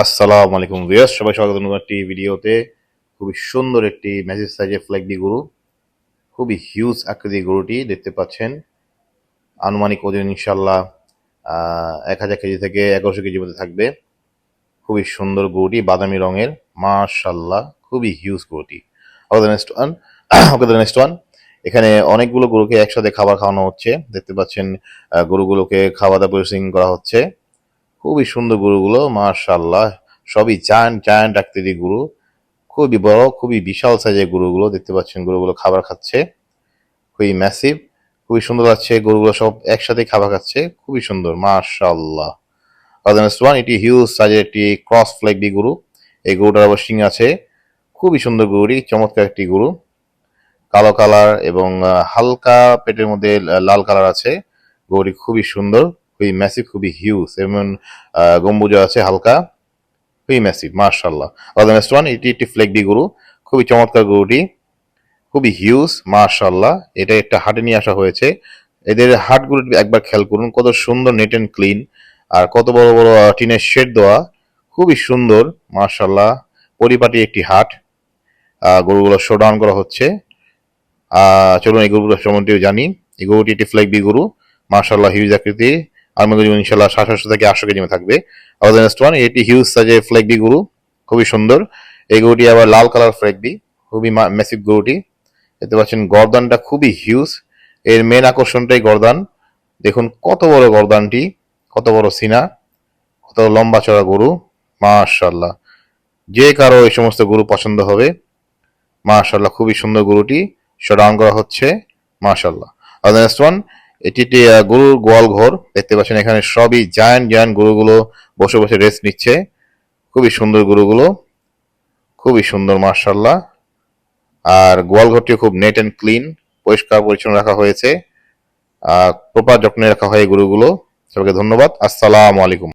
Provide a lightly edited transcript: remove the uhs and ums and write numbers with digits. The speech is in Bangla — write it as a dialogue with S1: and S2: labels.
S1: আসসালামু আলাইকুম ভিউয়ার্স, সবাই স্বাগত নতুন একটি ভিডিওতে। খুবই সুন্দর একটি ম্যাজিক সাইজের ফ্ল্যাগবি গরু, খুবই হিউজ আকৃতির গরুটি দেখতে পাচ্ছেন। আনুমানিক ওজন ইনশাল্লাহ 1000 কেজি থেকে 1100 কেজির মধ্যে থাকবে। খুবই সুন্দর গরুটি, বাদামি রঙের, মাশাল্লাহ খুবই হিউজ গরুটি। Next one. এখানে অনেকগুলো গরুকে একসাথে খাবার খাওয়ানো হচ্ছে, দেখতে পাচ্ছেন। গরুগুলোকে খাওয়া দাওয়া প্রসেসিং করা হচ্ছে। খুবই সুন্দর গরুগুলো, মাশাআল্লাহ সবই জায়ান্ট আকৃতির গরু, খুবই বড়, খুবই বিশাল সাইজের গরুগুলো দেখতে পাচ্ছেন। গরুগুলো খাবার খাচ্ছে, খুবই ম্যাসিভ, খুবই সুন্দর লাগছে। গরুগুলো সব একসাথে খাবার খাচ্ছে, খুবই সুন্দর, মাশাআল্লাহ। এটি হিউজ সাইজের একটি ক্রস ফ্ল্যাগবি গরু। এই গরুটার আবার শিং আছে। খুবই সুন্দর গরুটি, চমৎকার একটি গরু, কালো কালার এবং হালকা পেটের মধ্যে লাল কালার আছে। গরুটি খুবই সুন্দর, খুবই ম্যাসিভ, খুবই হিউজ, এবং গম্বুজ আছে হালকা, খুবই ম্যাসিভ, মাশাআল্লাহ। এটি একটি ফ্ল্যাগবি গরু, খুবই চমৎকার গরুটি, খুবই হিউজ, মাশাআল্লাহ। এটা একটা হাটে নিয়ে আসা হয়েছে। এদের হাটগুলো একবার খেয়াল করুন, কত সুন্দর নেট এন্ড ক্লিন, আর কত বড় বড় টিনের শেড দেওয়া, খুবই সুন্দর, মাশাআল্লাহ। পরিপাটি একটি হাট। গরুগুলো শো ডাউন করা হচ্ছে। চলুন এই গরুগুলো সম্বন্ধে জানি। এই গরুটি একটি ফ্ল্যাগবি গরু, মাশাআল্লাহ হিউজ আকৃতি। ইনশাল্লাহ 700 থেকে 800 কেজি থাকবে। এটি হিউজ সাইজের ফ্ল্যাগবি গরু, খুবই সুন্দর। এই গরুটি আবার লাল কালার ফ্ল্যাগবি, খুবই ম্যাসিভ গরুটি। দেখতে পাচ্ছেন গর্দানটা খুবই হিউজ। এর মেন আকর্ষণটাই গর্দান। দেখুন কত বড় গর্দানটি, কত বড় সিনা, কত লম্বা চড়া গরু, মাশাআল্লাহ। যে কারো এই সমস্ত গরু পছন্দ হবে, মাশাআল্লাহ। খুবই সুন্দর গরুটি, শোডাউন করা হচ্ছে, মাশাআল্লাহ। Next one. এটি একটি গরুর গোয়াল ঘর, দেখতে পাচ্ছেন। এখানে সবই জায়ান্ট গরুগুলো বসে বসে রেস্ট নিচ্ছে। খুবই সুন্দর গরুগুলো, খুবই সুন্দর, মাশাআল্লাহ। আর গোয়াল ঘরটিও খুব নেট এন্ড ক্লিন, পরিষ্কার পরিচ্ছন্ন রাখা হয়েছে। প্রপার যত্নে রাখা হয় এই গরুগুলো। সবাইকে ধন্যবাদ। আসসালামু আলাইকুম।